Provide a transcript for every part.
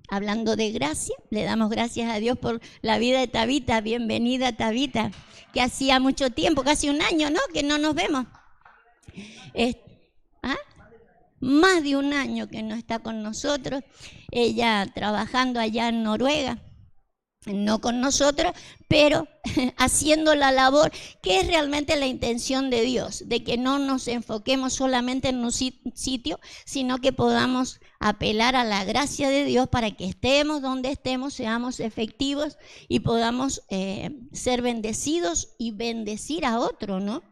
hablando de gracia. Le damos gracias a Dios por la vida de Tabita. Bienvenida, Tabita, que hacía mucho tiempo, casi un año, ¿no?, que no nos vemos. Más de un año que no está con nosotros. Ella trabajando allá en Noruega, no con nosotros, pero haciendo la labor que es realmente la intención de Dios, de que no nos enfoquemos solamente en un sitio, sino que podamos apelar a la gracia de Dios para que estemos donde estemos, seamos efectivos y podamos ser bendecidos y bendecir a otro, ¿no?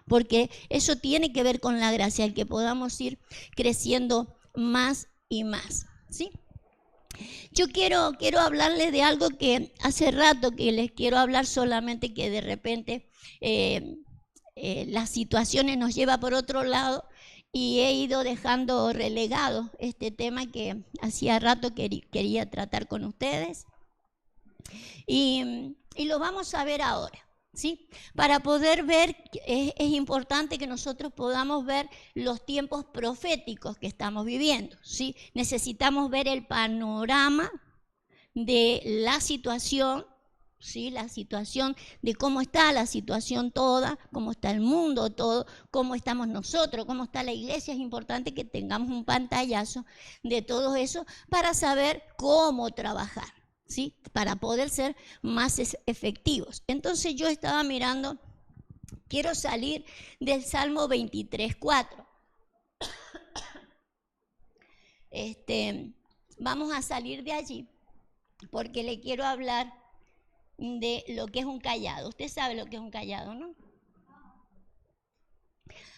Porque eso tiene que ver con la gracia, el que podamos ir creciendo más y más, ¿sí? Yo quiero hablarles de algo que hace rato que les quiero hablar, solamente que de repente las situaciones nos llevan por otro lado y he ido dejando relegado este tema que hacía rato quería tratar con ustedes y lo vamos a ver ahora. ¿Sí? Para poder ver, es importante que nosotros podamos ver los tiempos proféticos que estamos viviendo, ¿sí? Necesitamos ver el panorama de la situación, ¿sí? La situación de cómo está la situación toda, cómo está el mundo todo, cómo estamos nosotros, cómo está la iglesia. Es importante que tengamos un pantallazo de todo eso para saber cómo trabajar, ¿sí? Para poder ser más efectivos. Entonces yo estaba mirando, quiero salir del Salmo 23:4. Vamos a salir de allí porque le quiero hablar de lo que es un cayado. Usted sabe lo que es un cayado, ¿no?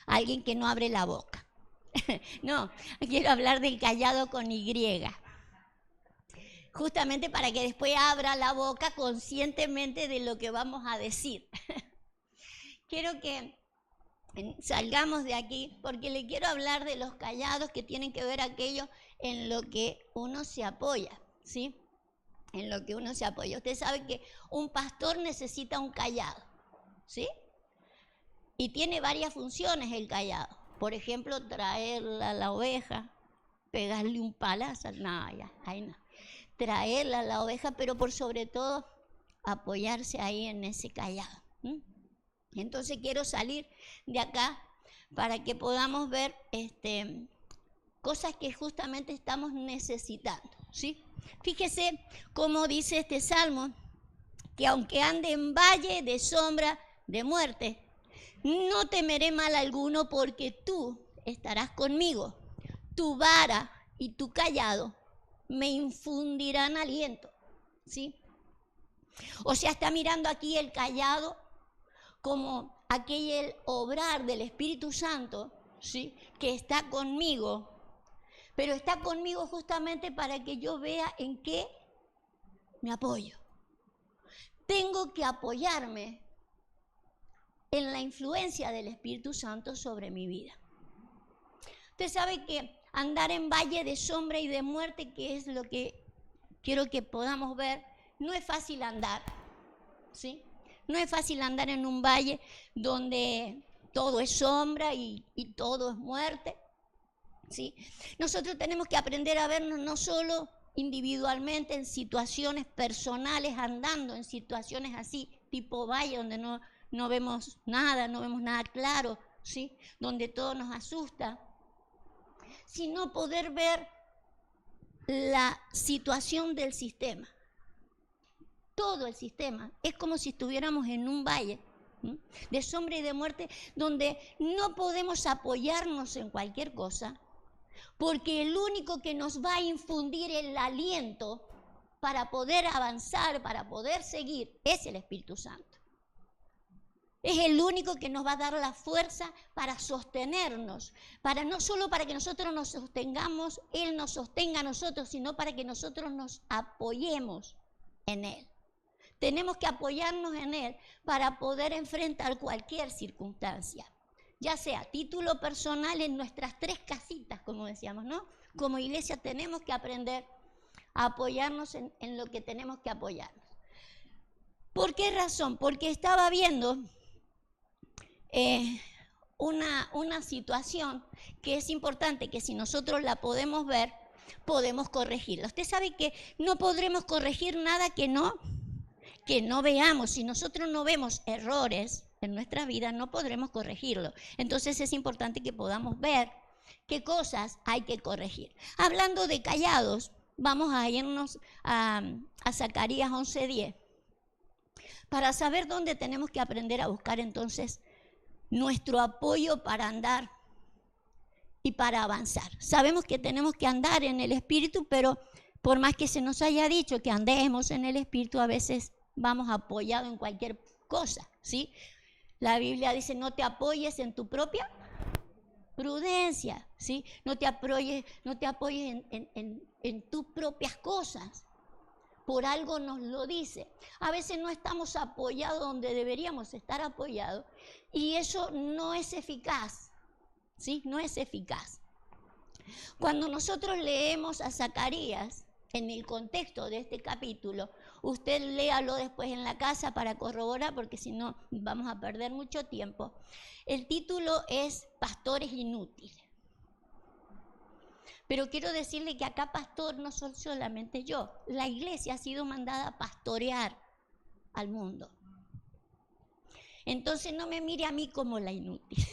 Alguien que no abre la boca. No, quiero hablar del cayado con Y. Justamente para que después abra la boca conscientemente de lo que vamos a decir. Quiero que salgamos de aquí porque le quiero hablar de los callados que tienen que ver aquello en lo que uno se apoya, ¿sí? En lo que uno se apoya. Usted sabe que un pastor necesita un callado, ¿sí? Y tiene varias funciones el callado. Por ejemplo, traerla a la oveja, pegarle un palazo, no, ya, ahí no. Traerla a la oveja, pero por sobre todo apoyarse ahí en ese callado. Entonces quiero salir de acá para que podamos ver cosas que justamente estamos necesitando, ¿sí? Fíjese cómo dice este salmo, que aunque ande en valle de sombra de muerte, no temeré mal alguno porque tú estarás conmigo. Tu vara y tu callado me infundirán aliento, ¿sí? O sea, está mirando aquí el callado como aquel obrar del Espíritu Santo, ¿sí?, que está conmigo, pero está conmigo justamente para que yo vea en qué me apoyo. Tengo que apoyarme en la influencia del Espíritu Santo sobre mi vida. Usted sabe que andar en valle de sombra y de muerte, que es lo que quiero que podamos ver, no es fácil andar, ¿sí? No es fácil andar en un valle donde todo es sombra y todo es muerte, ¿sí? Nosotros tenemos que aprender a vernos no solo individualmente en situaciones personales, andando en situaciones así, tipo valle, donde no vemos nada claro, ¿sí? Donde todo nos asusta, sino poder ver la situación del sistema. Todo el sistema es como si estuviéramos en un valle de sombra y de muerte, donde no podemos apoyarnos en cualquier cosa, porque el único que nos va a infundir el aliento para poder avanzar, para poder seguir, es el Espíritu Santo. Es el único que nos va a dar la fuerza para sostenernos, para no solo para que nosotros nos sostengamos, Él nos sostenga a nosotros, sino para que nosotros nos apoyemos en Él. Tenemos que apoyarnos en Él para poder enfrentar cualquier circunstancia, ya sea título personal en nuestras 3 casitas, como decíamos, ¿no? Como iglesia tenemos que aprender a apoyarnos en lo que tenemos que apoyarnos. ¿Por qué razón? Porque estaba viendo una situación que es importante, que si nosotros la podemos ver, podemos corregirla. Usted sabe que no podremos corregir nada que no veamos. Si nosotros no vemos errores en nuestra vida, no podremos corregirlo. Entonces es importante que podamos ver qué cosas hay que corregir. Hablando de callados, vamos a irnos a Zacarías 11:10 para saber dónde tenemos que aprender a buscar entonces nuestro apoyo para andar y para avanzar. Sabemos que tenemos que andar en el Espíritu, pero por más que se nos haya dicho que andemos en el Espíritu, a veces vamos apoyados en cualquier cosa, ¿sí? La Biblia dice, no te apoyes en tu propia prudencia, ¿sí? No te apoyes en tus propias cosas. Por algo nos lo dice. A veces no estamos apoyados donde deberíamos estar apoyados y eso no es eficaz, ¿sí? No es eficaz. Cuando nosotros leemos a Zacarías, en el contexto de este capítulo, usted léalo después en la casa para corroborar, porque si no vamos a perder mucho tiempo. El título es Pastores Inútiles. Pero quiero decirle que acá pastor no soy solamente yo. La iglesia ha sido mandada a pastorear al mundo. Entonces no me mire a mí como la inútil.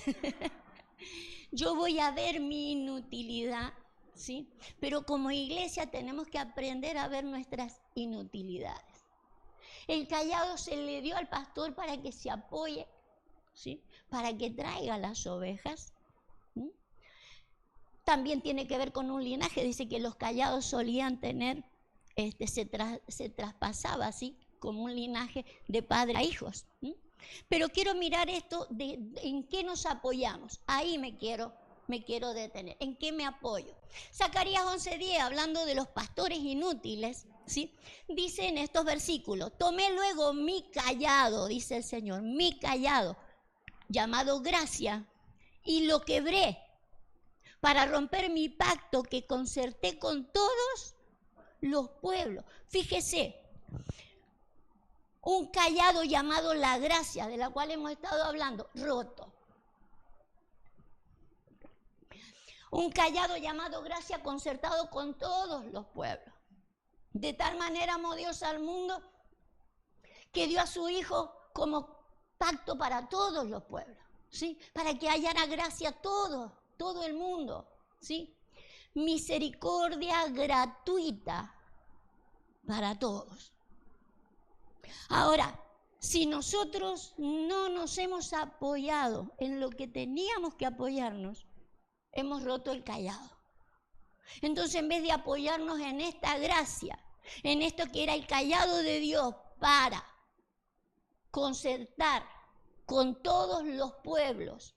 Yo voy a ver mi inutilidad, ¿sí? Pero como iglesia tenemos que aprender a ver nuestras inutilidades. El callado se le dio al pastor para que se apoye, ¿sí? Para que traiga las ovejas. También tiene que ver con un linaje. Dice que los callados solían tener, se traspasaba así, como un linaje de padre a hijos. Pero quiero mirar esto, en qué nos apoyamos. Ahí me quiero detener. ¿En qué me apoyo? Zacarías 11:10, hablando de los pastores inútiles, ¿sí? Dice en estos versículos, tomé luego mi callado, dice el Señor, mi callado, llamado gracia, y lo quebré para romper mi pacto que concerté con todos los pueblos. Fíjese, un callado llamado la gracia, de la cual hemos estado hablando, roto. Un callado llamado gracia concertado con todos los pueblos. De tal manera amó Dios al mundo que dio a su Hijo como pacto para todos los pueblos, ¿sí? Para que hallara gracia todo el mundo, ¿sí? Misericordia gratuita para todos. Ahora, si nosotros no nos hemos apoyado en lo que teníamos que apoyarnos, hemos roto el callado. Entonces, en vez de apoyarnos en esta gracia, en esto que era el callado de Dios para concertar con todos los pueblos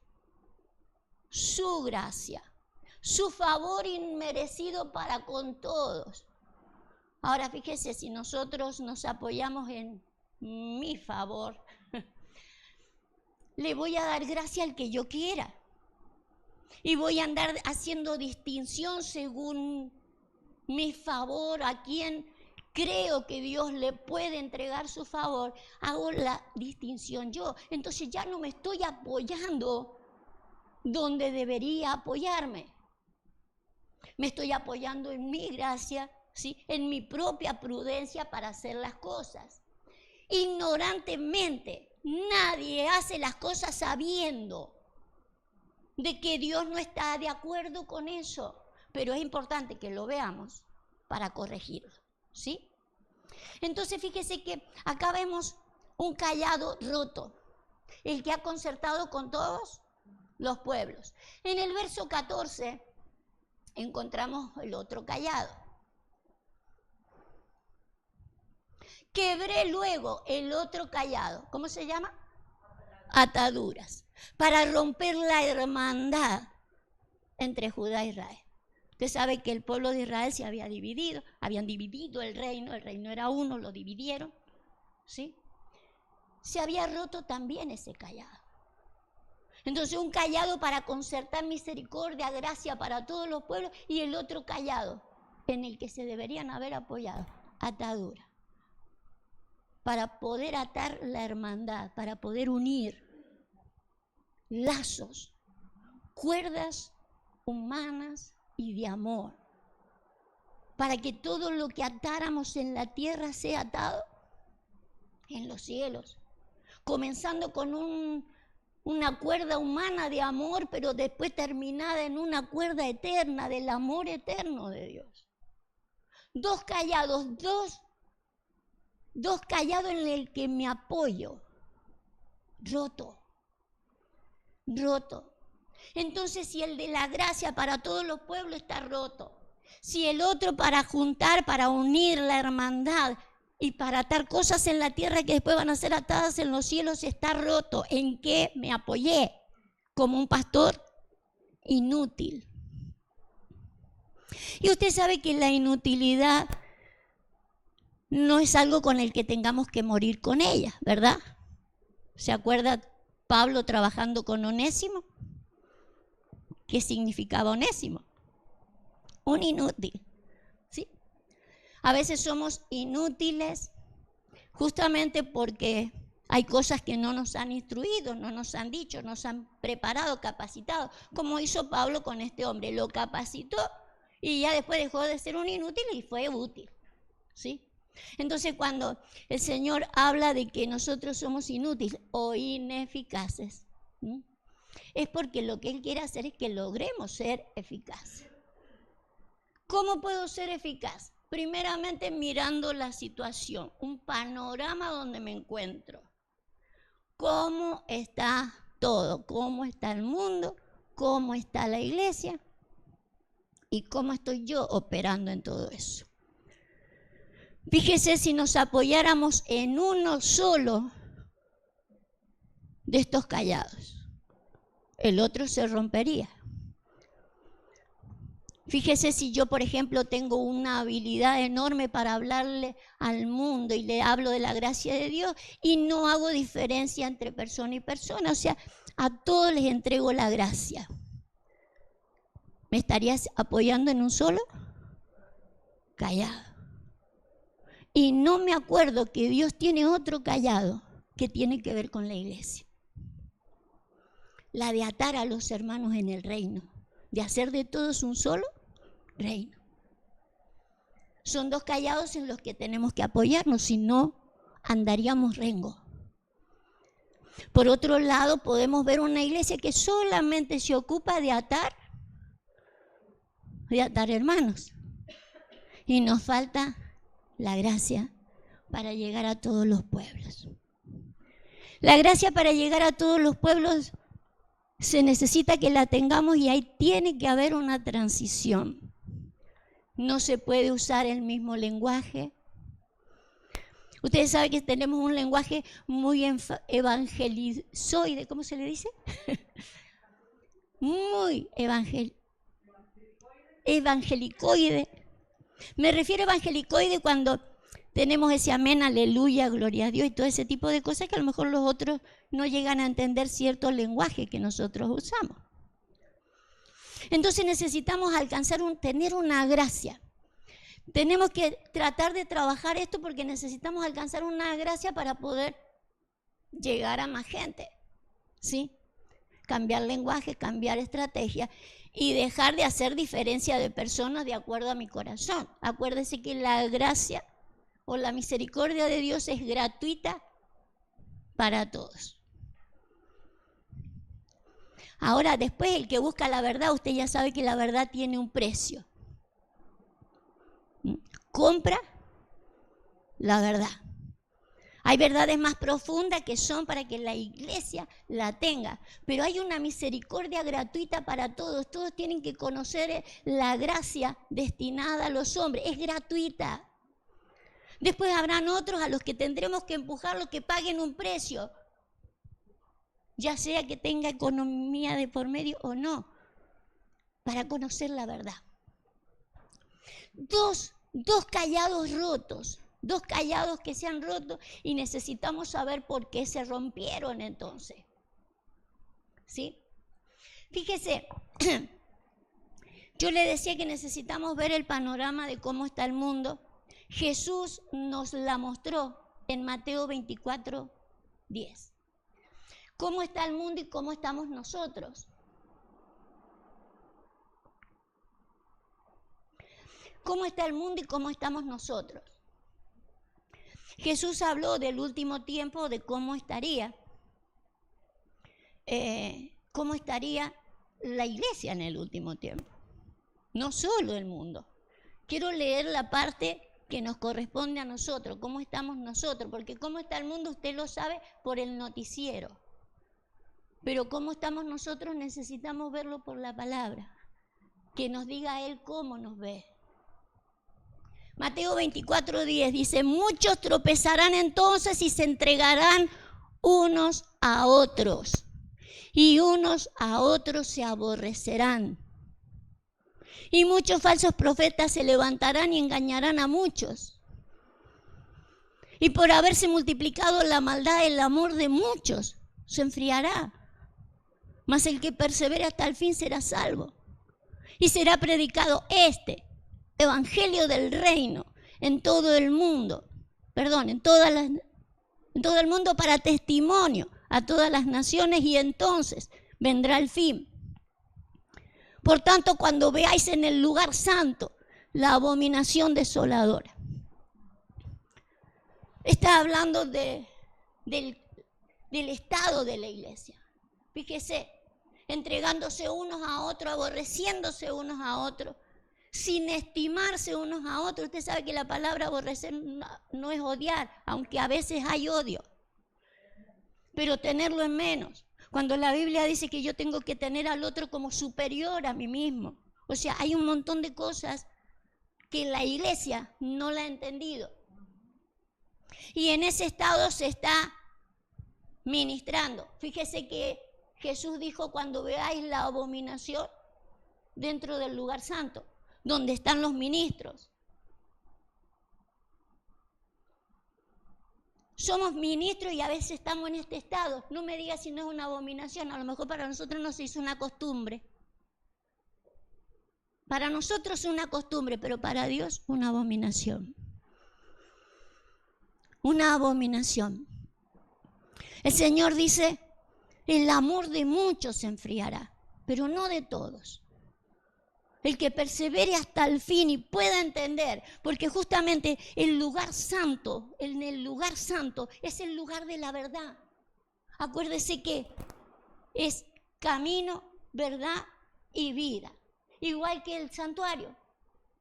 su gracia, su favor inmerecido para con todos. Ahora fíjese, si nosotros nos apoyamos en mi favor, le voy a dar gracia al que yo quiera. Y voy a andar haciendo distinción según mi favor, a quien creo que Dios le puede entregar su favor, hago la distinción yo. Entonces ya no me estoy apoyando donde debería apoyarme. Me estoy apoyando en mi gracia, ¿sí? En mi propia prudencia para hacer las cosas. Ignorantemente, nadie hace las cosas sabiendo de que Dios no está de acuerdo con eso, pero es importante que lo veamos para corregirlo, ¿sí? Entonces fíjese que acá vemos un callado roto, el que ha concertado con todos los pueblos. En el verso 14 encontramos el otro callado. Quebré luego el otro callado, ¿cómo se llama? Ataduras, para romper la hermandad entre Judá e Israel. Usted sabe que el pueblo de Israel se había dividido, habían dividido el reino era uno, lo dividieron, ¿sí? Se había roto también ese callado. Entonces un callado para concertar misericordia, gracia para todos los pueblos, y el otro callado en el que se deberían haber apoyado, atadura, para poder atar la hermandad, para poder unir lazos, cuerdas humanas y de amor. para que todo lo que atáramos en la tierra sea atado en los cielos. Comenzando con una cuerda humana de amor, pero después terminada en una cuerda eterna del amor eterno de Dios. Dos callados en el que me apoyo. Roto. Entonces, si el de la gracia para todos los pueblos está roto, si el otro para juntar, para unir la hermandad y para atar cosas en la tierra que después van a ser atadas en los cielos está roto, ¿en qué me apoyé? Como un pastor inútil. Y usted sabe que la inutilidad no es algo con el que tengamos que morir con ella, ¿verdad? ¿Se acuerda Pablo trabajando con Onésimo? ¿Qué significaba Onésimo? Un inútil, ¿sí? A veces somos inútiles justamente porque hay cosas que no nos han instruido, no nos han dicho, nos han preparado, capacitado, como hizo Pablo con este hombre. Lo capacitó y ya después dejó de ser un inútil y fue útil, ¿sí? Entonces, cuando el Señor habla de que nosotros somos inútiles o ineficaces, ¿sí?, es porque lo que Él quiere hacer es que logremos ser eficaces. ¿Cómo puedo ser eficaz? Primeramente mirando la situación, un panorama donde me encuentro. ¿Cómo está todo? ¿Cómo está el mundo? ¿Cómo está la iglesia? ¿Y cómo estoy yo operando en todo eso? Fíjese, si nos apoyáramos en uno solo de estos callados, el otro se rompería. Fíjese, si yo, por ejemplo, tengo una habilidad enorme para hablarle al mundo y le hablo de la gracia de Dios y no hago diferencia entre persona y persona, o sea, a todos les entrego la gracia. ¿Me estarías apoyando en un solo? Callado. Y no me acuerdo que Dios tiene otro callado que tiene que ver con la iglesia. La de atar a los hermanos en el reino, de hacer de todos un solo reino. Son dos callados en los que tenemos que apoyarnos, si no andaríamos rengo. Por otro lado, podemos ver una iglesia que solamente se ocupa de atar hermanos. Y nos falta la gracia para llegar a todos los pueblos. La gracia para llegar a todos los pueblos se necesita que la tengamos y ahí tiene que haber una transición. No se puede usar el mismo lenguaje. Ustedes saben que tenemos un lenguaje muy evangelizoide, ¿cómo se le dice? Muy evangelicoide. Me refiero a evangelicoide cuando tenemos ese amén, aleluya, gloria a Dios y todo ese tipo de cosas que a lo mejor los otros no llegan a entender cierto lenguaje que nosotros usamos. Entonces necesitamos tener una gracia. Tenemos que tratar de trabajar esto porque necesitamos alcanzar una gracia para poder llegar a más gente, ¿sí? Cambiar lenguaje, cambiar estrategia y dejar de hacer diferencia de personas de acuerdo a mi corazón. Acuérdese que la gracia o la misericordia de Dios es gratuita para todos. Ahora, después, el que busca la verdad, usted ya sabe que la verdad tiene un precio. Compra la verdad. Hay verdades más profundas que son para que la iglesia la tenga, pero hay una misericordia gratuita para todos. Todos tienen que conocer la gracia destinada a los hombres. Es gratuita. Después habrán otros a los que tendremos que empujarlos que paguen un precio, ya sea que tenga economía de por medio o no, para conocer la verdad. Dos callados rotos, dos callados que se han roto y necesitamos saber por qué se rompieron entonces. ¿Sí? Fíjese, yo le decía que necesitamos ver el panorama de cómo está el mundo. Jesús nos la mostró en Mateo 24:10. ¿Cómo está el mundo y cómo estamos nosotros? cómo está el mundo y cómo estamos nosotros. Jesús habló del último tiempo, de cómo estaría la iglesia en el último tiempo, no solo el mundo. Quiero leer la parte que nos corresponde a nosotros, cómo estamos nosotros, porque cómo está el mundo usted lo sabe por el noticiero, pero cómo estamos nosotros necesitamos verlo por la palabra, que nos diga Él cómo nos ve. Mateo 24:10 dice, muchos tropezarán entonces y se entregarán unos a otros, y unos a otros se aborrecerán. Y muchos falsos profetas se levantarán y engañarán a muchos. Y por haberse multiplicado la maldad, el amor de muchos se enfriará. Mas el que persevere hasta el fin será salvo. Y será predicado este evangelio del reino en todo el mundo. En todo el mundo para testimonio a todas las naciones, y entonces vendrá el fin. Por tanto, cuando veáis en el lugar santo la abominación desoladora. Está hablando del estado de la iglesia. Fíjese, entregándose unos a otros, aborreciéndose unos a otros, sin estimarse unos a otros. Usted sabe que la palabra aborrecer no es odiar, aunque a veces hay odio, pero tenerlo en menos. Cuando la Biblia dice que yo tengo que tener al otro como superior a mí mismo. O sea, hay un montón de cosas que la iglesia no la ha entendido. Y en ese estado se está ministrando. Fíjese que Jesús dijo, cuando veáis la abominación dentro del lugar santo, donde están los ministros. Somos ministros y a veces estamos en este estado. No me digas si no es una abominación. A lo mejor para nosotros nos hizo una costumbre. Para nosotros es una costumbre, pero para Dios una abominación. Una abominación. El Señor dice, el amor de muchos se enfriará, pero no de todos. El que persevere hasta el fin y pueda entender, porque justamente el lugar santo, en el lugar santo es el lugar de la verdad. Acuérdese que es camino, verdad y vida. Igual que el santuario,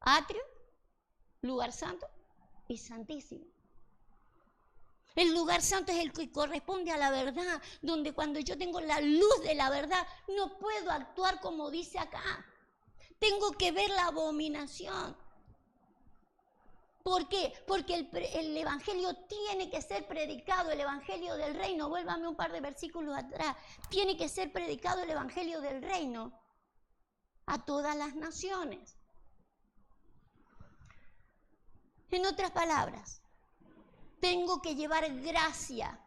atrio, lugar santo y santísimo. El lugar santo es el que corresponde a la verdad, donde cuando yo tengo la luz de la verdad, no puedo actuar como dice acá. Tengo que ver la abominación. ¿Por qué? Porque el evangelio tiene que ser predicado, el evangelio del reino. Vuélvame un par de versículos atrás. Tiene que ser predicado el evangelio del reino a todas las naciones. En otras palabras, tengo que llevar gracia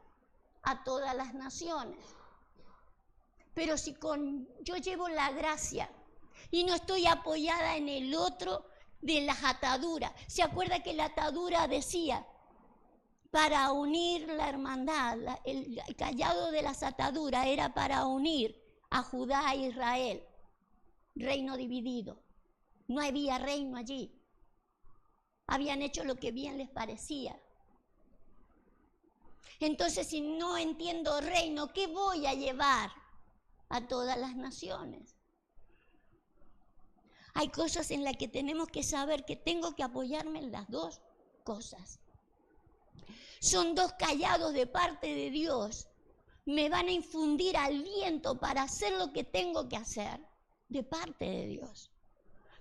a todas las naciones. Pero si yo llevo la gracia y no estoy apoyada en el otro de las ataduras. ¿Se acuerda que la atadura decía? Para unir la hermandad, el callado de las ataduras era para unir a Judá e Israel. Reino dividido. No había reino allí. Habían hecho lo que bien les parecía. Entonces, si no entiendo reino, ¿qué voy a llevar a todas las naciones? Hay cosas en las que tenemos que saber que tengo que apoyarme en las dos cosas. Son dos callados de parte de Dios. Me van a infundir aliento para hacer lo que tengo que hacer de parte de Dios.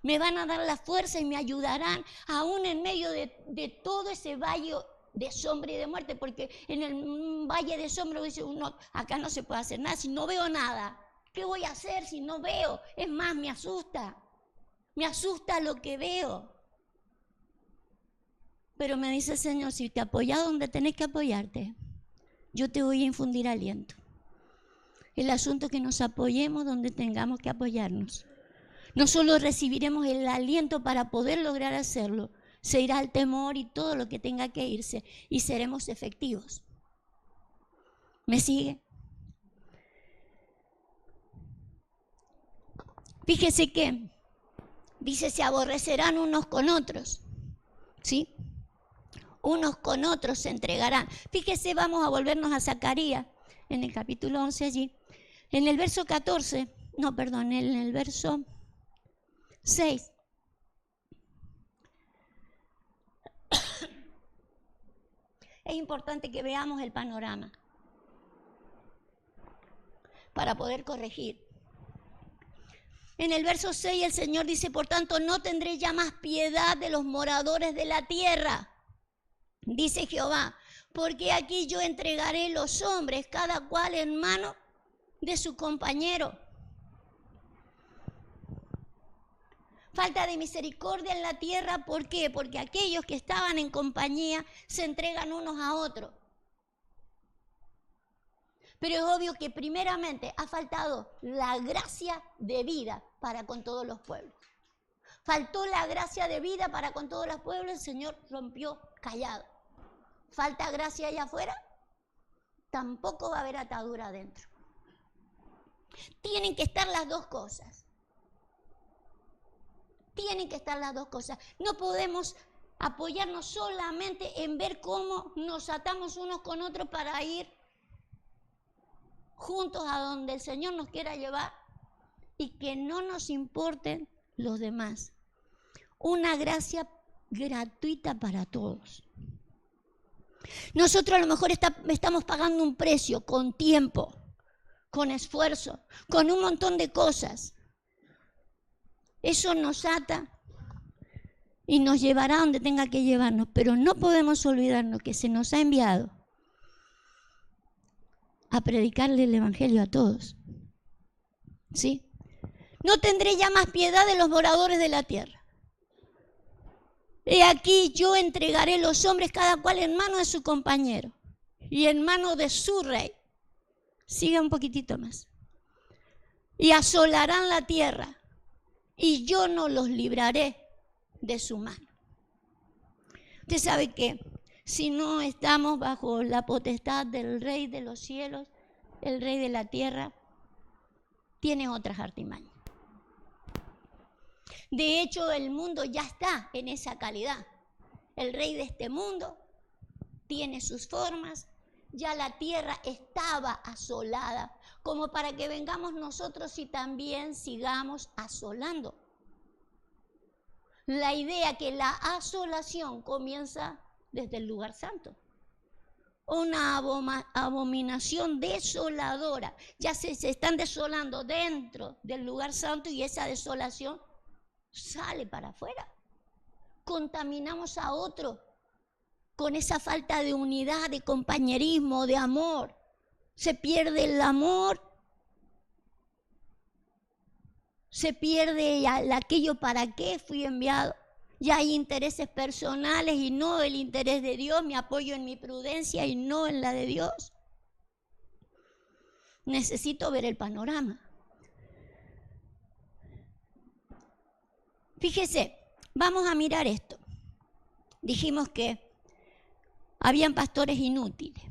Me van a dar la fuerza y me ayudarán aún en medio de todo ese valle de sombra y de muerte, porque en el valle de sombra dice uno, acá no se puede hacer nada, si no veo nada. ¿Qué voy a hacer si no veo? Es más, me asusta. Me asusta lo que veo. Pero me dice el Señor, si te apoyas donde tenés que apoyarte, yo te voy a infundir aliento. El asunto es que nos apoyemos donde tengamos que apoyarnos. No solo recibiremos el aliento para poder lograr hacerlo, se irá el temor y todo lo que tenga que irse y seremos efectivos. ¿Me sigue? Fíjese que Dice, se aborrecerán unos con otros, ¿sí? Unos con otros se entregarán. Fíjese, vamos a volvernos a Zacarías, en el capítulo 11 allí. En el verso 14, no, perdón, en el verso 6. Es importante que veamos el panorama para poder corregir. En el verso 6 el Señor dice, por tanto, no tendré ya más piedad de los moradores de la tierra, dice Jehová, porque aquí yo entregaré los hombres, cada cual en mano de su compañero. Falta de misericordia en la tierra, ¿por qué? Porque aquellos que estaban en compañía se entregan unos a otros. Pero es obvio que primeramente ha faltado la gracia de vida para con todos los pueblos. Faltó la gracia de vida para con todos los pueblos, el Señor rompió callado. ¿Falta gracia allá afuera? Tampoco va a haber atadura adentro. Tienen que estar las dos cosas. Tienen que estar las dos cosas. No podemos apoyarnos solamente en ver cómo nos atamos unos con otros para ir juntos a donde el Señor nos quiera llevar y que no nos importen los demás. Una gracia gratuita para todos. Nosotros a lo mejor estamos pagando un precio con tiempo, con esfuerzo, con un montón de cosas. Eso nos ata y nos llevará donde tenga que llevarnos, pero no podemos olvidarnos que se nos ha enviado a predicarle el evangelio a todos. ¿Sí? No tendré ya más piedad de los moradores de la tierra. He aquí yo entregaré los hombres cada cual en mano de su compañero y en mano de su rey. Siga un poquitito más. Y asolarán la tierra y yo no los libraré de su mano. Usted sabe que si no estamos bajo la potestad del Rey de los cielos, el Rey de la tierra, tiene otras artimañas. De hecho, el mundo ya está en esa calidad. El rey de este mundo tiene sus formas, ya la tierra estaba asolada, como para que vengamos nosotros y también sigamos asolando. La idea que la asolación comienza desde el lugar santo. Una abominación desoladora. Ya se están desolando dentro del lugar santo y esa desolación sale para afuera. Contaminamos a otro con esa falta de unidad, de compañerismo, de amor. Se pierde el amor, se pierde aquello para qué fui enviado. Ya hay intereses personales y no el interés de Dios, me apoyo en mi prudencia y no en la de Dios. Necesito ver el panorama. Fíjese, vamos a mirar esto. Dijimos que habían pastores inútiles.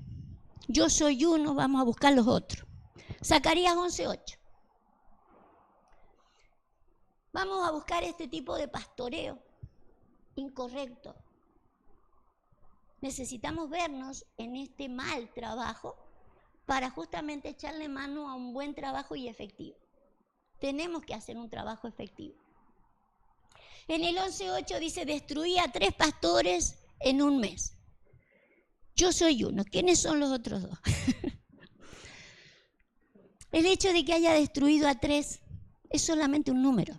Yo soy uno, vamos a buscar los otros. Zacarías 11:8. Vamos a buscar este tipo de pastoreo incorrecto. Necesitamos vernos en este mal trabajo para justamente echarle mano a un buen trabajo y efectivo. Tenemos que hacer un trabajo efectivo. En el 11:8 dice, destruí a 3 pastores en un mes. Yo soy uno. ¿Quiénes son los otros 2? El hecho de que haya destruido a 3 es solamente un número.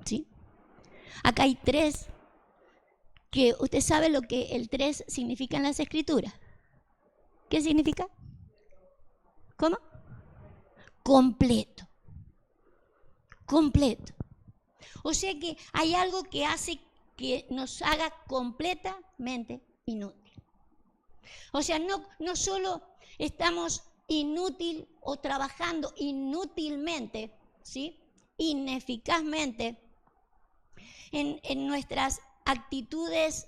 ¿Sí? Acá hay 3, que usted sabe lo que el 3 significa en las Escrituras. ¿Qué significa? ¿Cómo? Completo. Completo. O sea que hay algo que hace que nos haga completamente inútil. O sea, no solo estamos inútil o trabajando inútilmente, ¿sí? Ineficazmente en nuestras actitudes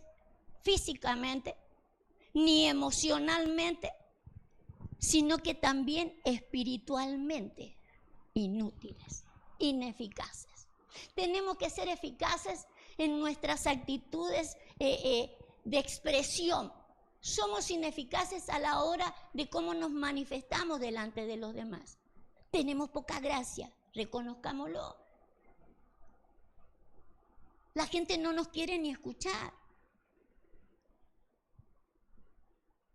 físicamente ni emocionalmente, sino que también espiritualmente inútiles, ineficaces. Tenemos que ser eficaces en nuestras actitudes de expresión. Somos ineficaces a la hora de cómo nos manifestamos delante de los demás. Tenemos poca gracia, reconozcámoslo. La gente no nos quiere ni escuchar.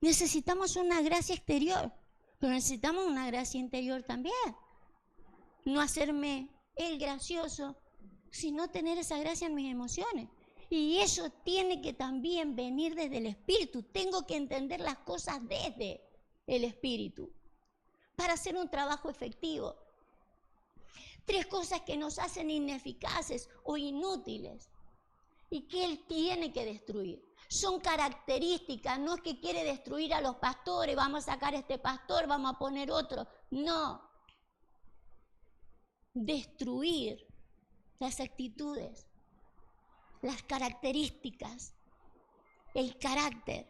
Necesitamos una gracia exterior, pero necesitamos una gracia interior también. No hacerme el gracioso, sino tener esa gracia en mis emociones. Y eso tiene que también venir desde el Espíritu. Tengo que entender las cosas desde el Espíritu para hacer un trabajo efectivo. 3 cosas que nos hacen ineficaces o inútiles y que Él tiene que destruir. Son características, no es que quiere destruir a los pastores, vamos a sacar a este pastor, vamos a poner otro. No. Destruir las actitudes, las características, el carácter.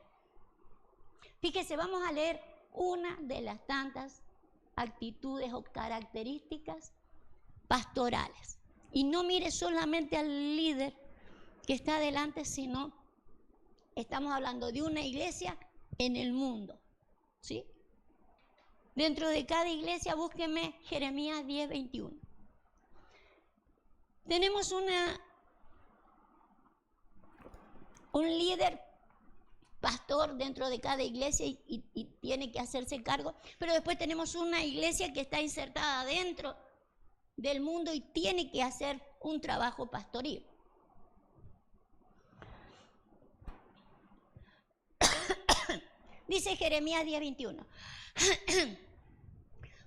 Fíjese, vamos a leer una de las tantas actitudes o características pastorales. Y no mire solamente al líder que está adelante, sino estamos hablando de una iglesia en el mundo, ¿sí? Dentro de cada iglesia, búsqueme Jeremías 10:21. Tenemos un líder pastor dentro de cada iglesia y tiene que hacerse cargo, pero después tenemos una iglesia que está insertada dentro del mundo y tiene que hacer un trabajo pastoril. Dice Jeremías 10:21.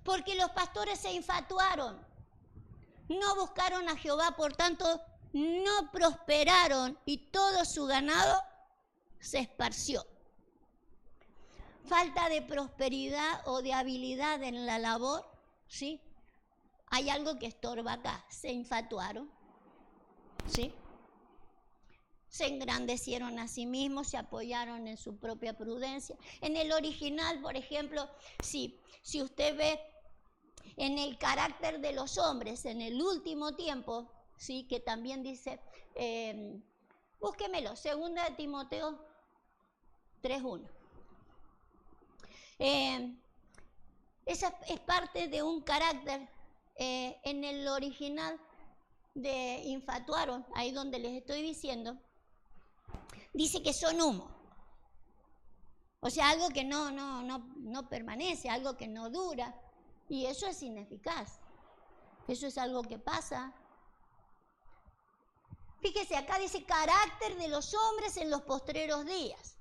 Porque los pastores se infatuaron, no buscaron a Jehová, por tanto no prosperaron y todo su ganado se esparció. Falta de prosperidad o de habilidad en la labor, ¿sí? Hay algo que estorba acá. Se infatuaron, ¿sí? Se engrandecieron a sí mismos, se apoyaron en su propia prudencia. En el original, por ejemplo, si usted ve en el carácter de los hombres en el último tiempo, ¿sí? Que también dice, búsquemelo, 2 de Timoteo 3:1. Esa es parte de un carácter en el original de infatuaron, ahí donde les estoy diciendo, dice que son humo. O sea, algo que no permanece, algo que no dura, y eso es ineficaz. Eso es algo que pasa. Fíjese, acá dice carácter de los hombres en los postreros días.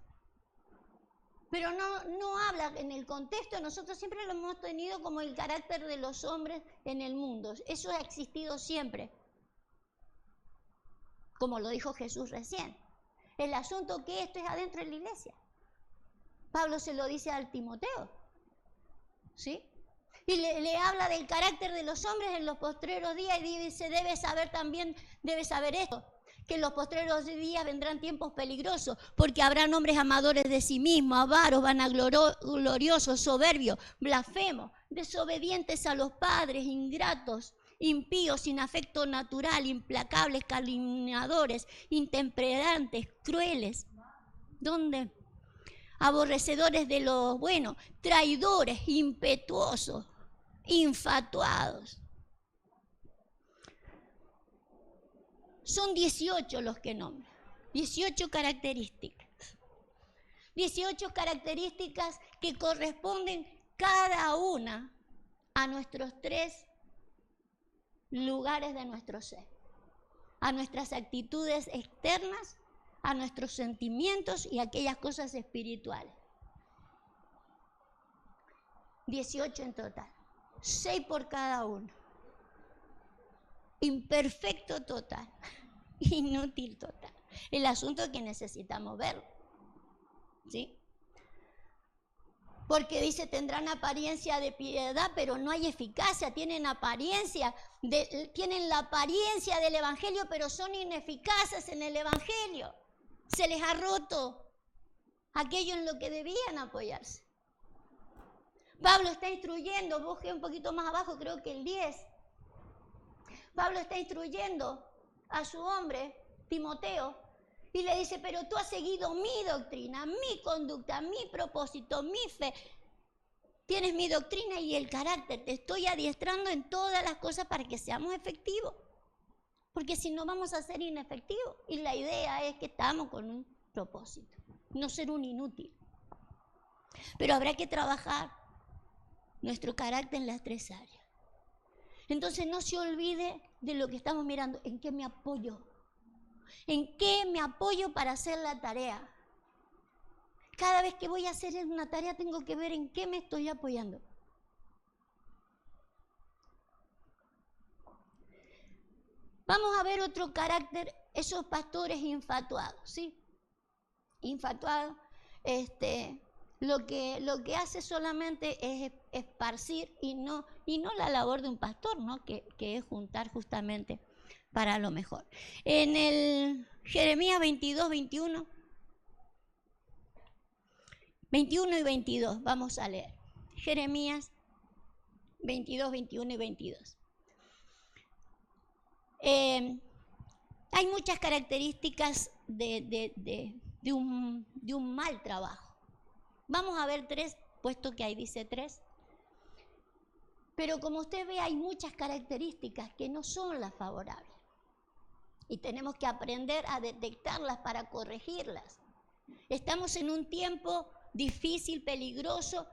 Pero no habla en el contexto, nosotros siempre lo hemos tenido como el carácter de los hombres en el mundo. Eso ha existido siempre, como lo dijo Jesús recién. El asunto que esto es adentro de la iglesia. Pablo se lo dice al Timoteo, ¿sí? Y le habla del carácter de los hombres en los postreros días y dice, debe saber esto, que en los postreros días vendrán tiempos peligrosos, porque habrán hombres amadores de sí mismos, avaros, vanagloriosos, soberbios, blasfemos, desobedientes a los padres, ingratos, impíos, sin afecto natural, implacables, calumniadores, intemperantes, crueles. ¿Dónde? Aborrecedores de lo bueno, traidores, impetuosos, infatuados. Son 18 los que nombran, 18 características. 18 características que corresponden cada una a nuestros 3 lugares de nuestro ser. A nuestras actitudes externas, a nuestros sentimientos y a aquellas cosas espirituales. 18 en total, 6 por cada uno. Imperfecto total, inútil total. El asunto es que necesitamos verlo, ¿sí? Porque dice, tendrán apariencia de piedad, pero no hay eficacia. Tienen la apariencia del evangelio, pero son ineficaces en el evangelio. Se les ha roto aquello en lo que debían apoyarse. Pablo está instruyendo, busque un poquito más abajo, creo que el 10. Pablo está instruyendo a su hombre, Timoteo, y le dice, pero tú has seguido mi doctrina, mi conducta, mi propósito, mi fe. Tienes mi doctrina y el carácter. Te estoy adiestrando en todas las cosas para que seamos efectivos. Porque si no vamos a ser inefectivos. Y la idea es que estamos con un propósito, no ser un inútil. Pero habrá que trabajar nuestro carácter en las 3 áreas. Entonces no se olvide de lo que estamos mirando. ¿En qué me apoyo? ¿En qué me apoyo para hacer la tarea? Cada vez que voy a hacer una tarea tengo que ver en qué me estoy apoyando. Vamos a ver otro carácter, esos pastores infatuados, ¿sí? Infatuados, lo que hace solamente es esparcir y no la labor de un pastor, ¿no? Que es juntar justamente para lo mejor. En el Jeremías 22, 21 y 22, vamos a leer. Jeremías 22, 21 y 22. Hay muchas características de un mal trabajo. Vamos a ver 3, puesto que ahí dice 3. Pero como usted ve, hay muchas características que no son las favorables. Y tenemos que aprender a detectarlas para corregirlas. Estamos en un tiempo difícil, peligroso.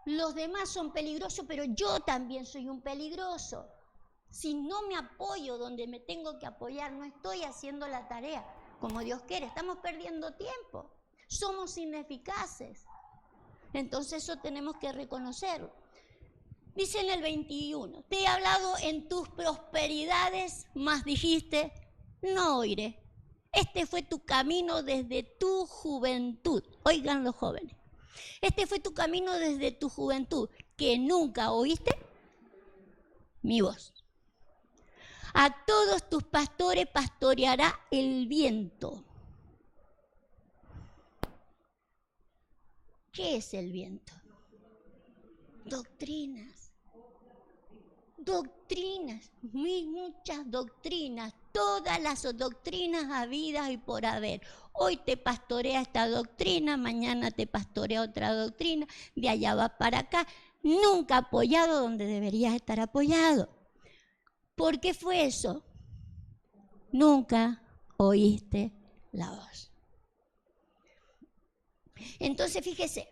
Los demás son peligrosos, pero yo también soy un peligroso. Si no me apoyo donde me tengo que apoyar, no estoy haciendo la tarea como Dios quiere. Estamos perdiendo tiempo. Somos ineficaces. Entonces eso tenemos que reconocerlo. Dice en el 21, te he hablado en tus prosperidades, mas dijiste, no oiré. Este fue tu camino desde tu juventud. Oigan los jóvenes. Este fue tu camino desde tu juventud, que nunca oíste mi voz. A todos tus pastores pastoreará el viento. ¿Qué es el viento? Doctrinas. Doctrinas, muchas doctrinas, todas las doctrinas habidas y por haber. Hoy te pastorea esta doctrina, mañana te pastorea otra doctrina, de allá va para acá, nunca apoyado donde deberías estar apoyado. ¿Por qué fue eso? Nunca oíste la voz. Entonces fíjese,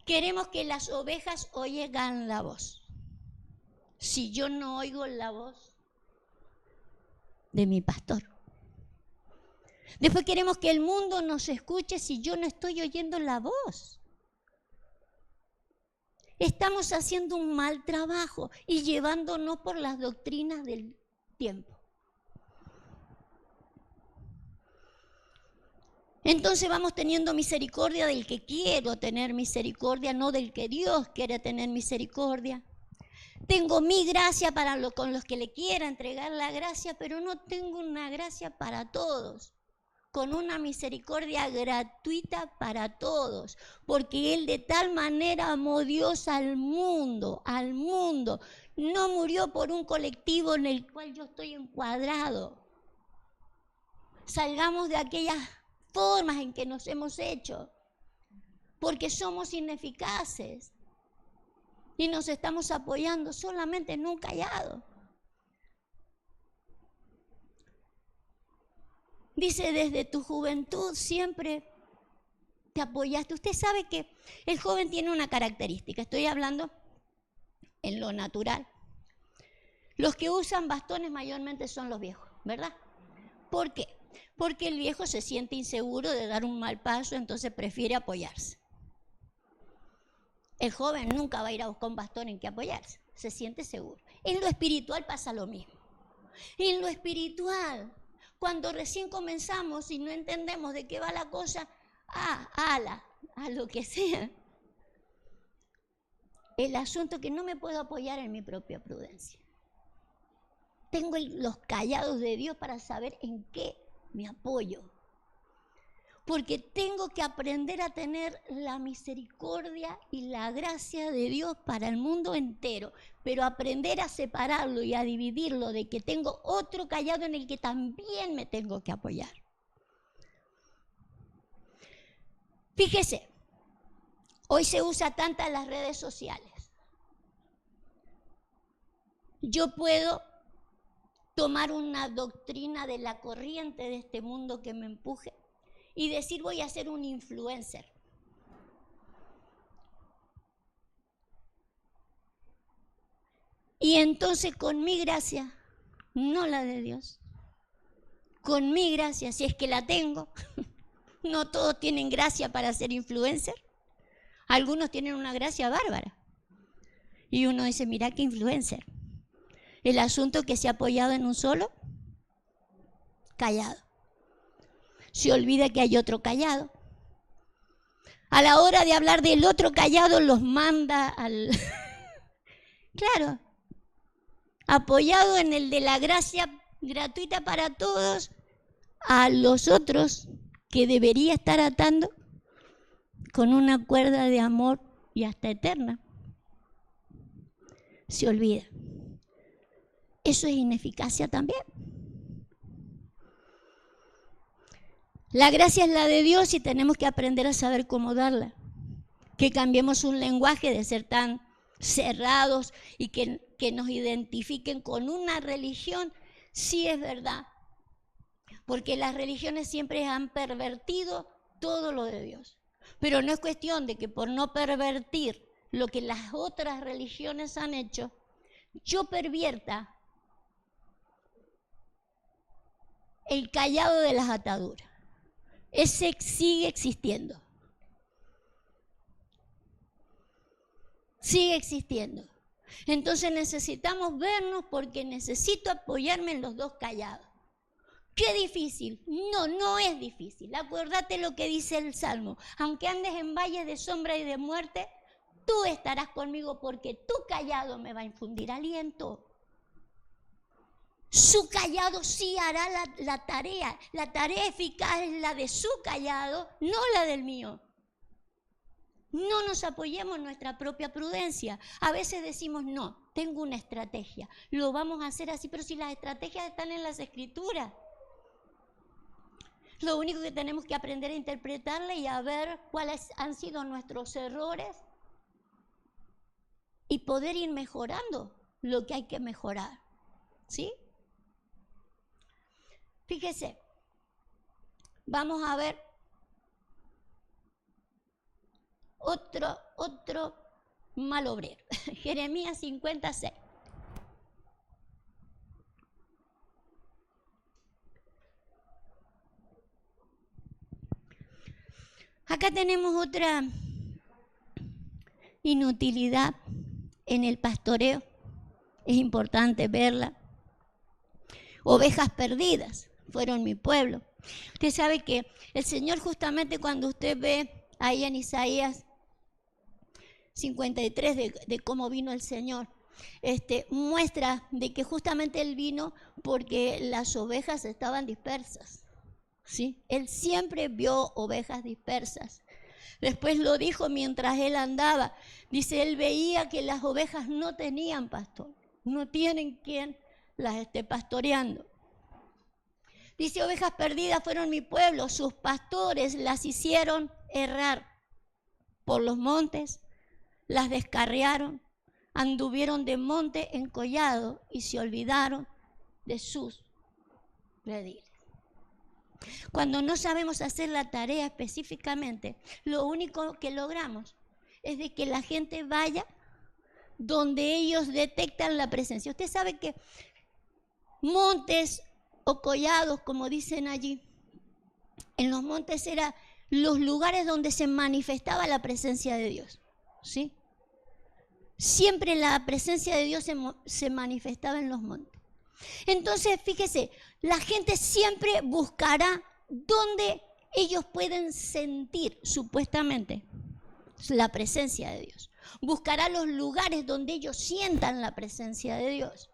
queremos que las ovejas oigan la voz. Si yo no oigo la voz de mi pastor. Después queremos que el mundo nos escuche si yo no estoy oyendo la voz. Estamos haciendo un mal trabajo y llevándonos por las doctrinas del tiempo. Entonces vamos teniendo misericordia del que quiero tener misericordia, no del que Dios quiere tener misericordia. Tengo mi gracia con los que le quiera entregar la gracia, pero no tengo una gracia para todos, con una misericordia gratuita para todos, porque Él de tal manera amó Dios al mundo, no murió por un colectivo en el cual yo estoy encuadrado. Salgamos de aquellas formas en que nos hemos hecho, porque somos ineficaces. Y nos estamos apoyando solamente en un callado. Dice, desde tu juventud siempre te apoyaste. Usted sabe que el joven tiene una característica. Estoy hablando en lo natural. Los que usan bastones mayormente son los viejos, ¿verdad? ¿Por qué? Porque el viejo se siente inseguro de dar un mal paso, entonces prefiere apoyarse. El joven nunca va a ir a buscar un bastón en que apoyarse, se siente seguro. En lo espiritual pasa lo mismo. En lo espiritual, cuando recién comenzamos y no entendemos de qué va la cosa, a lo que sea. El asunto es que no me puedo apoyar en mi propia prudencia. Tengo los callados de Dios para saber en qué me apoyo. porque tengo que aprender a tener la misericordia y la gracia de Dios para el mundo entero, pero aprender a separarlo y a dividirlo de que tengo otro cayado en el que también me tengo que apoyar. Fíjese, hoy se usa tantas las redes sociales. Yo puedo tomar una doctrina de la corriente de este mundo que me empuje y decir voy a ser un influencer. Y entonces con mi gracia, no la de Dios, con mi gracia, si es que la tengo, no todos tienen gracia para ser influencer. Algunos tienen una gracia bárbara. Y uno dice, mira qué influencer. El asunto que se ha apoyado en un solo callado. Se olvida que hay otro callado. A la hora de hablar del otro callado los manda al... Claro, apoyado en el de la gracia gratuita para todos, a los otros que debería estar atando con una cuerda de amor y hasta eterna. Se olvida. Eso es ineficacia también. La gracia es la de Dios y tenemos que aprender a saber cómo darla. Que cambiemos un lenguaje de ser tan cerrados y que nos identifiquen con una religión, sí es verdad. Porque las religiones siempre han pervertido todo lo de Dios. Pero no es cuestión de que por no pervertir lo que las otras religiones han hecho, yo pervierta el callado de las ataduras. Ese sigue existiendo. Sigue existiendo. Entonces necesitamos vernos porque necesito apoyarme en los dos callados. ¡Qué difícil! No, no es difícil. Acuérdate lo que dice el Salmo. Aunque andes en valles de sombra y de muerte, tú estarás conmigo porque tu callado me va a infundir aliento. Su callado sí hará la tarea. La tarea eficaz es la de su callado, no la del mío. No nos apoyemos en nuestra propia prudencia. A veces decimos, no, tengo una estrategia, lo vamos a hacer así, pero si las estrategias están en las Escrituras. Lo único que tenemos que aprender a interpretarla y a ver cuáles han sido nuestros errores y poder ir mejorando lo que hay que mejorar. ¿Sí? Fíjese, vamos a ver otro mal obrero. Jeremías 56. Acá tenemos otra inutilidad en el pastoreo. Es importante verla. Ovejas perdidas fueron mi pueblo. Usted sabe que el Señor, justamente cuando usted ve ahí en Isaías 53 de cómo vino el Señor, muestra de que justamente Él vino porque las ovejas estaban dispersas. ¿Sí? Él siempre vio ovejas dispersas. Después lo dijo mientras Él andaba. Dice, Él veía que las ovejas no tenían pastor. No tienen quien las esté pastoreando. Dice, ovejas perdidas fueron mi pueblo. Sus pastores las hicieron errar por los montes, las descarriaron, anduvieron de monte en collado y se olvidaron de sus rediles. Cuando no sabemos hacer la tarea específicamente, lo único que logramos es de que la gente vaya donde ellos detectan la presencia. Usted sabe que montes o collados, como dicen allí, en los montes eran los lugares donde se manifestaba la presencia de Dios, ¿sí? Siempre la presencia de Dios se manifestaba en los montes. Entonces, fíjese, la gente siempre buscará donde ellos pueden sentir, supuestamente, la presencia de Dios. Buscará los lugares donde ellos sientan la presencia de Dios.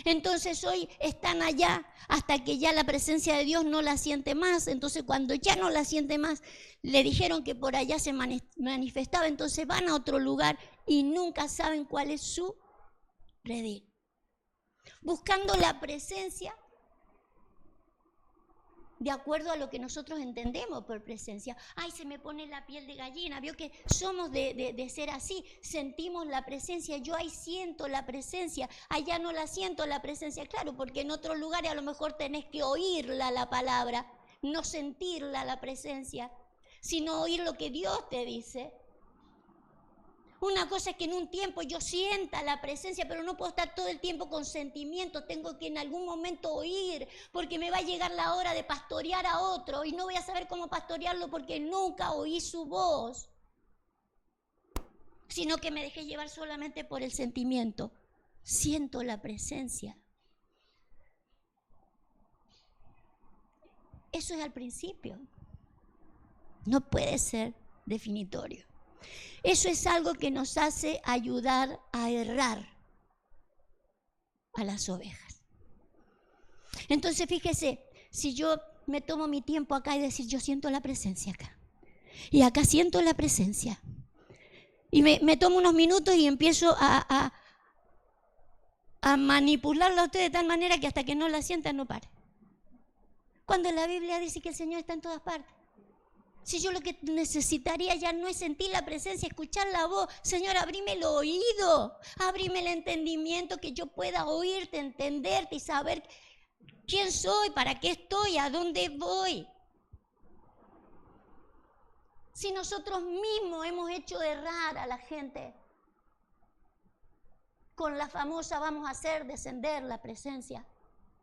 Entonces hoy están allá hasta que ya la presencia de Dios no la siente más. Entonces cuando ya no la siente más, le dijeron que por allá se manifestaba. Entonces van a otro lugar y nunca saben cuál es su redil. Buscando la presencia de acuerdo a lo que nosotros entendemos por presencia. Ay, se me pone la piel de gallina. Vio que somos de ser así. Sentimos la presencia. Yo ahí siento la presencia. Allá no la siento la presencia. Claro, porque en otros lugares a lo mejor tenés que oírla la palabra, no sentirla la presencia, sino oír lo que Dios te dice. Una cosa es que en un tiempo yo sienta la presencia, pero no puedo estar todo el tiempo con sentimientos. Tengo que en algún momento oír, porque me va a llegar la hora de pastorear a otro y no voy a saber cómo pastorearlo porque nunca oí su voz, sino que me dejé llevar solamente por el sentimiento. Siento la presencia. Eso es al principio. No puede ser definitorio. Eso es algo que nos hace ayudar a errar a las ovejas. Entonces fíjese, si yo me tomo mi tiempo acá y decir, yo siento la presencia acá, y acá siento la presencia, y me tomo unos minutos y empiezo a manipularla a usted de tal manera que hasta que no la sienta no pare. Cuando la Biblia dice que el Señor está en todas partes. Si yo lo que necesitaría ya no es sentir la presencia, escuchar la voz. Señor, abrime el oído, abrime el entendimiento, que yo pueda oírte, entenderte y saber quién soy, para qué estoy, a dónde voy. Si nosotros mismos hemos hecho errar a la gente, con la famosa vamos a hacer descender la presencia,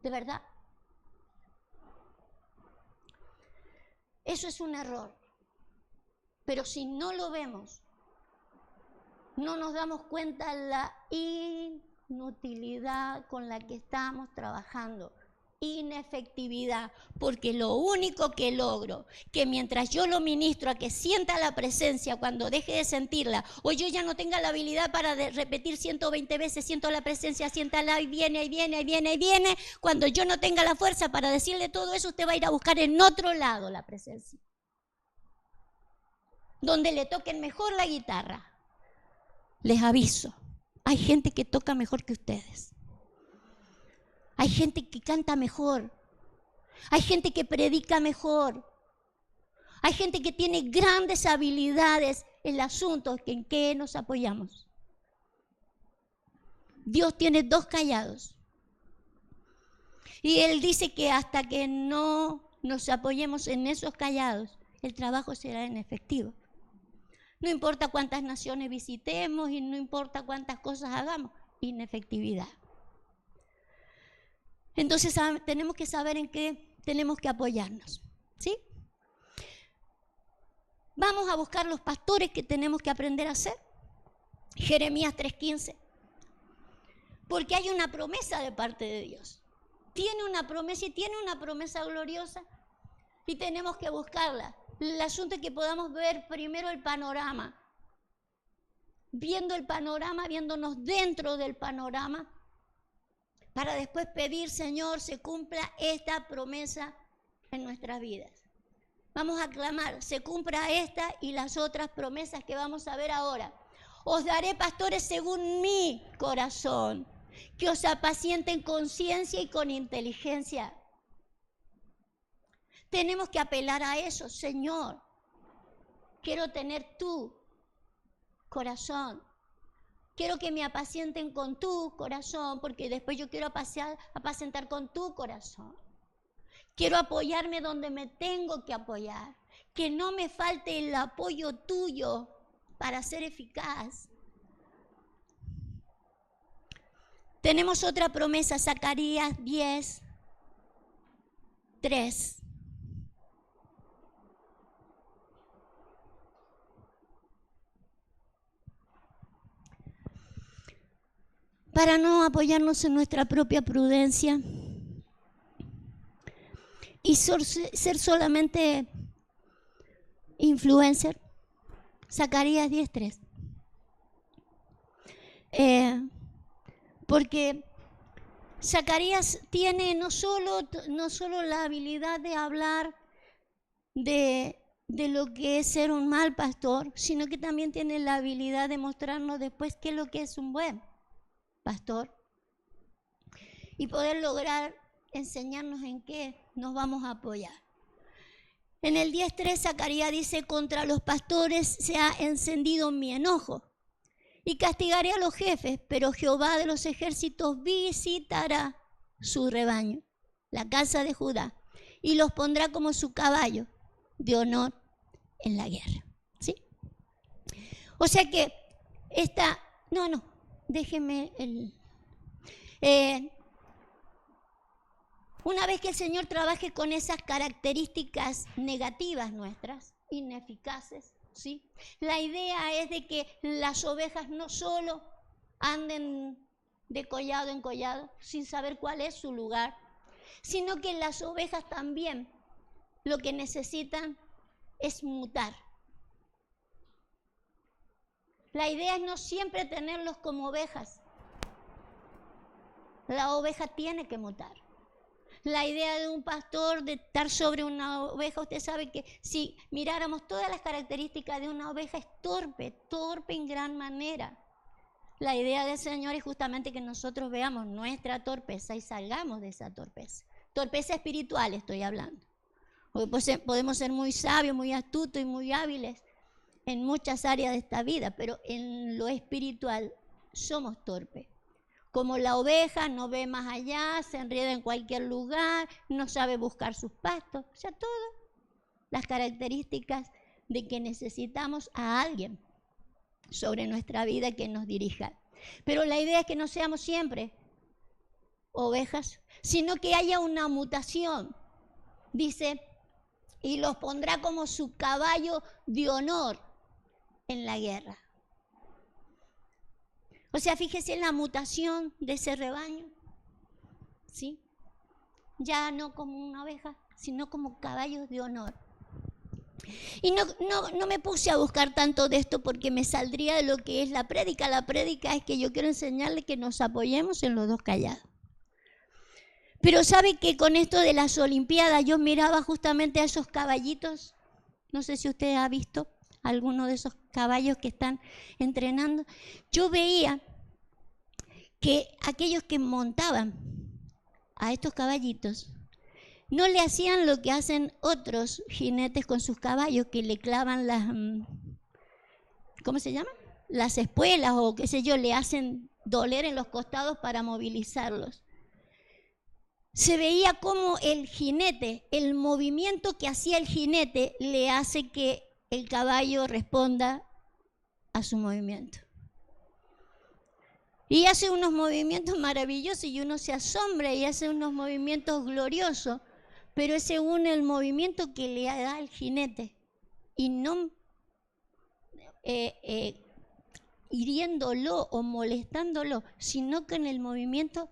¿de verdad? Eso es un error. Pero si no lo vemos, no nos damos cuenta de la inutilidad con la que estamos trabajando. Inefectividad, porque lo único que logro, que mientras yo lo ministro a que sienta la presencia, cuando deje de sentirla, o yo ya no tenga la habilidad para repetir 120 veces, siento la presencia, siéntala, ahí viene, ahí viene, ahí viene, ahí viene, cuando yo no tenga la fuerza para decirle todo eso, usted va a ir a buscar en otro lado la presencia, donde le toquen mejor la guitarra. Les aviso, hay gente que toca mejor que ustedes. Hay gente que canta mejor, hay gente que predica mejor, hay gente que tiene grandes habilidades. El asunto es que en qué nos apoyamos. Dios tiene 2 callados y Él dice que hasta que no nos apoyemos en esos callados, el trabajo será inefectivo. No importa cuántas naciones visitemos y no importa cuántas cosas hagamos, inefectividad. Entonces tenemos que saber en qué tenemos que apoyarnos, ¿sí? Vamos a buscar los pastores que tenemos que aprender a hacer. Jeremías 3:15. Porque hay una promesa de parte de Dios. Tiene una promesa y tiene una promesa gloriosa y tenemos que buscarla. El asunto es que podamos ver primero el panorama. Viendo el panorama, viéndonos dentro del panorama, para después pedir, Señor, se cumpla esta promesa en nuestras vidas. Vamos a clamar, se cumpla esta y las otras promesas que vamos a ver ahora. Os daré pastores según mi corazón, que os apacienten con ciencia y con inteligencia. Tenemos que apelar a eso, Señor. Quiero tener tu corazón. Quiero que me apacienten con tu corazón, porque después yo quiero apacentar con tu corazón. Quiero apoyarme donde me tengo que apoyar. Que no me falte el apoyo tuyo para ser eficaz. Tenemos otra promesa, Zacarías 10:3. Para no apoyarnos en nuestra propia prudencia y ser solamente influencer. Zacarías 10:3. Porque Zacarías tiene no solo la habilidad de hablar de lo que es ser un mal pastor, sino que también tiene la habilidad de mostrarnos después qué es lo que es un buen pastor y poder lograr enseñarnos en qué nos vamos a apoyar. En el 10:3 Zacarías dice: contra los pastores se ha encendido mi enojo y castigaré a los jefes, pero Jehová de los ejércitos visitará su rebaño, la casa de Judá, y los pondrá como su caballo de honor en la guerra. ¿Sí? O sea que déjeme una vez que el Señor trabaje con esas características negativas nuestras, ineficaces, ¿sí? La idea es de que las ovejas no solo anden de collado en collado sin saber cuál es su lugar, sino que las ovejas también lo que necesitan es mutar. La idea es no siempre tenerlos como ovejas. La oveja tiene que mutar. La idea de un pastor de estar sobre una oveja, usted sabe que si miráramos todas las características de una oveja es torpe en gran manera. La idea del Señor es justamente que nosotros veamos nuestra torpeza y salgamos de esa torpeza. Torpeza espiritual estoy hablando. Podemos ser muy sabios, muy astutos y muy hábiles en muchas áreas de esta vida, pero en lo espiritual somos torpes. Como la oveja no ve más allá, se enreda en cualquier lugar, no sabe buscar sus pastos, o sea, todas las características de que necesitamos a alguien sobre nuestra vida que nos dirija. Pero la idea es que no seamos siempre ovejas, sino que haya una mutación. Dice, y los pondrá como su caballo de honor en la guerra. O sea, fíjese en la mutación de ese rebaño, ¿sí? Ya no como una oveja, sino como caballos de honor. Y no me puse a buscar tanto de esto porque me saldría de lo que es la prédica. La prédica es que yo quiero enseñarle que nos apoyemos en los dos callados. Pero ¿sabe que con esto de las Olimpiadas yo miraba justamente a esos caballitos? No sé si usted ha visto alguno de esos caballos que están entrenando. Yo veía que aquellos que montaban a estos caballitos no le hacían lo que hacen otros jinetes con sus caballos, que le clavan las, ¿cómo se llama? Las espuelas o qué sé yo, le hacen doler en los costados para movilizarlos. Se veía como el jinete, el movimiento que hacía el jinete le hace que el caballo responda a su movimiento. Y hace unos movimientos maravillosos y uno se asombra y hace unos movimientos gloriosos, pero es según el movimiento que le da el jinete y no hiriéndolo o molestándolo, sino con el movimiento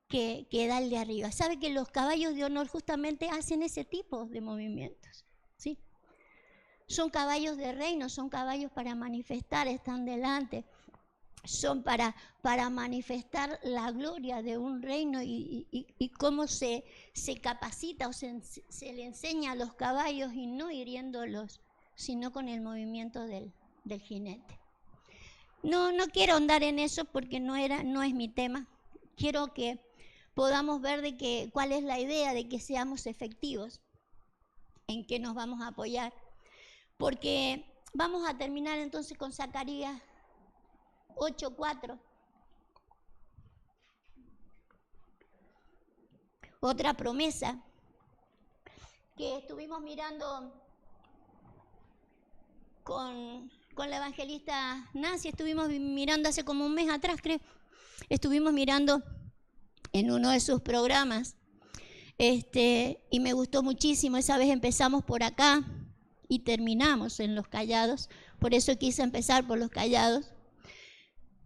que da el de arriba. ¿Sabe que los caballos de honor justamente hacen ese tipo de movimientos? ¿Sí? Son caballos de reino, son caballos para manifestar, están delante. Son para manifestar la gloria de un reino y cómo se capacita o se le enseña a los caballos y no hiriéndolos, sino con el movimiento del jinete. No quiero andar en eso porque no es mi tema. Quiero que podamos ver cuál es la idea de que seamos efectivos, en qué nos vamos a apoyar. Porque vamos a terminar entonces con Zacarías 8:4. Otra promesa que estuvimos mirando con la evangelista Nancy, estuvimos mirando hace como un mes atrás, creo. Estuvimos mirando en uno de sus programas y me gustó muchísimo. Esa vez empezamos por acá y terminamos en los callados. Por eso quise empezar por los callados.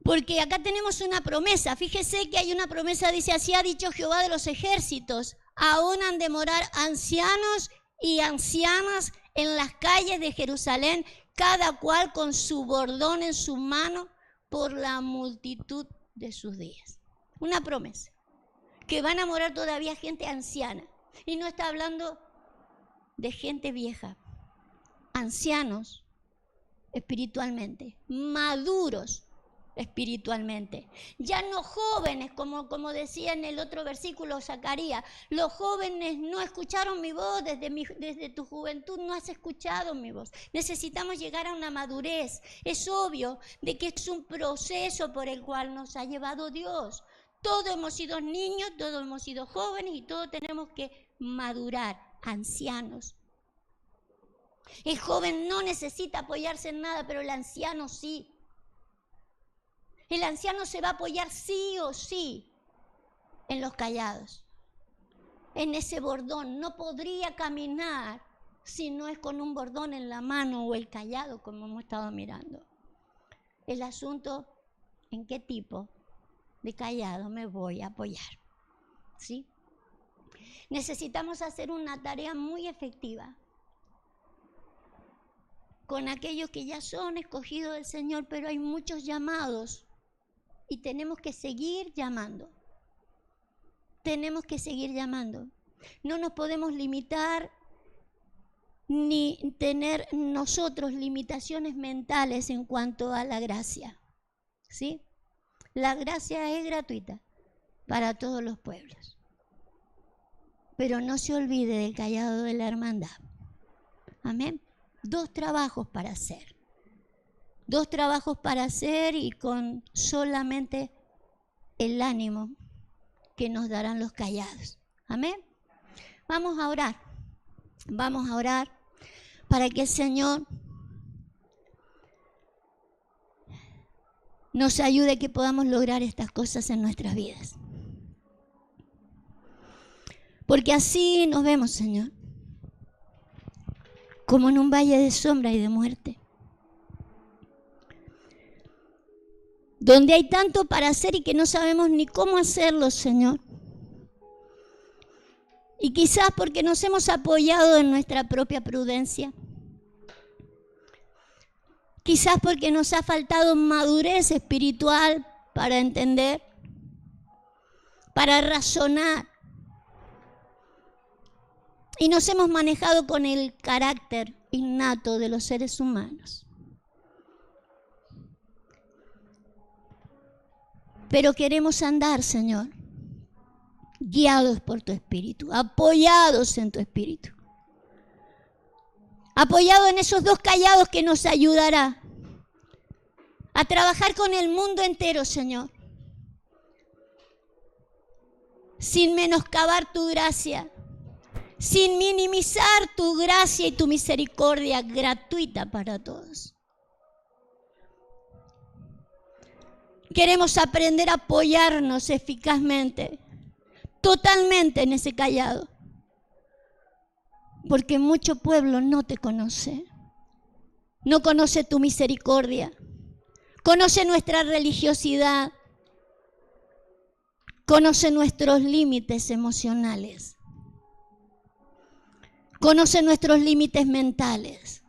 Porque acá tenemos una promesa. Fíjese que hay una promesa, dice, así ha dicho Jehová de los ejércitos, aún han de morar ancianos y ancianas en las calles de Jerusalén, cada cual con su bordón en su mano por la multitud de sus días. Una promesa. que van a morar todavía gente anciana. Y no está hablando de gente vieja, ancianos espiritualmente, maduros espiritualmente. Ya no jóvenes, como decía en el otro versículo Zacarías, los jóvenes no escucharon mi voz, desde tu juventud no has escuchado mi voz. Necesitamos llegar a una madurez. Es obvio de que es un proceso por el cual nos ha llevado Dios. Todos hemos sido niños, todos hemos sido jóvenes y todos tenemos que madurar, ancianos. El joven no necesita apoyarse en nada, pero el anciano sí. El anciano se va a apoyar sí o sí en los callados, en ese bordón. No podría caminar si no es con un bordón en la mano o el callado, como hemos estado mirando. El asunto, ¿en qué tipo de callado me voy a apoyar? ¿Sí? Necesitamos hacer una tarea muy efectiva con aquellos que ya son escogidos del Señor, pero hay muchos llamados y tenemos que seguir llamando. Tenemos que seguir llamando. No nos podemos limitar ni tener nosotros limitaciones mentales en cuanto a la gracia. ¿Sí? La gracia es gratuita para todos los pueblos. Pero no se olvide del callado de la hermandad. Amén. 2 trabajos para hacer. 2 trabajos para hacer y con solamente el ánimo que nos darán los callados. Amén. Vamos a orar. Vamos a orar para que el Señor nos ayude que podamos lograr estas cosas en nuestras vidas. Porque así nos vemos, Señor, como en un valle de sombra y de muerte, donde hay tanto para hacer y que no sabemos ni cómo hacerlo, Señor. Y quizás porque nos hemos apoyado en nuestra propia prudencia. Quizás porque nos ha faltado madurez espiritual para entender, para razonar. Y nos hemos manejado con el carácter innato de los seres humanos. Pero queremos andar, Señor, guiados por tu Espíritu, apoyados en tu Espíritu. Apoyados en esos 2 callados que nos ayudará a trabajar con el mundo entero, Señor. Sin menoscabar tu gracia, sin minimizar tu gracia y tu misericordia gratuita para todos. Queremos aprender a apoyarnos eficazmente, totalmente en ese callado. Porque mucho pueblo no te conoce. No conoce tu misericordia. Conoce nuestra religiosidad. Conoce nuestros límites emocionales. Conoce nuestros límites mentales.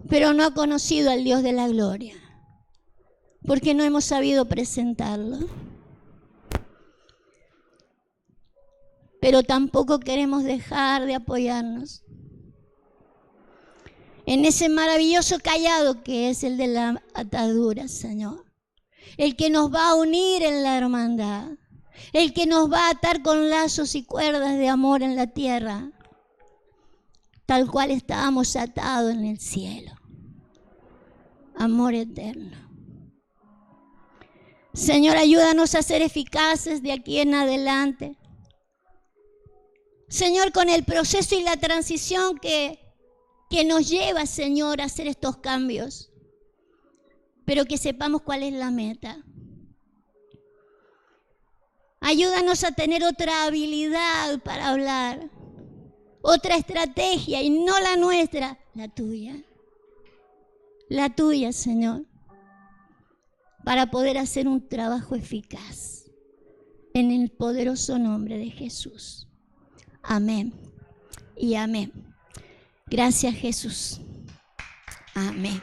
Pero no ha conocido al Dios de la gloria. Porque no hemos sabido presentarlo. Pero tampoco queremos dejar de apoyarnos en ese maravilloso callado que es el de la atadura, Señor. El que nos va a unir en la hermandad. El que nos va a atar con lazos y cuerdas de amor en la tierra, tal cual estábamos atados en el cielo. Amor eterno. Señor, ayúdanos a ser eficaces de aquí en adelante. Señor, con el proceso y la transición que nos lleva, Señor, a hacer estos cambios. Pero que sepamos cuál es la meta. Ayúdanos a tener otra habilidad para hablar. Otra estrategia y no la nuestra, la tuya. La tuya, Señor. Para poder hacer un trabajo eficaz. En el poderoso nombre de Jesús. Amén y amén. Gracias, Jesús. Amén.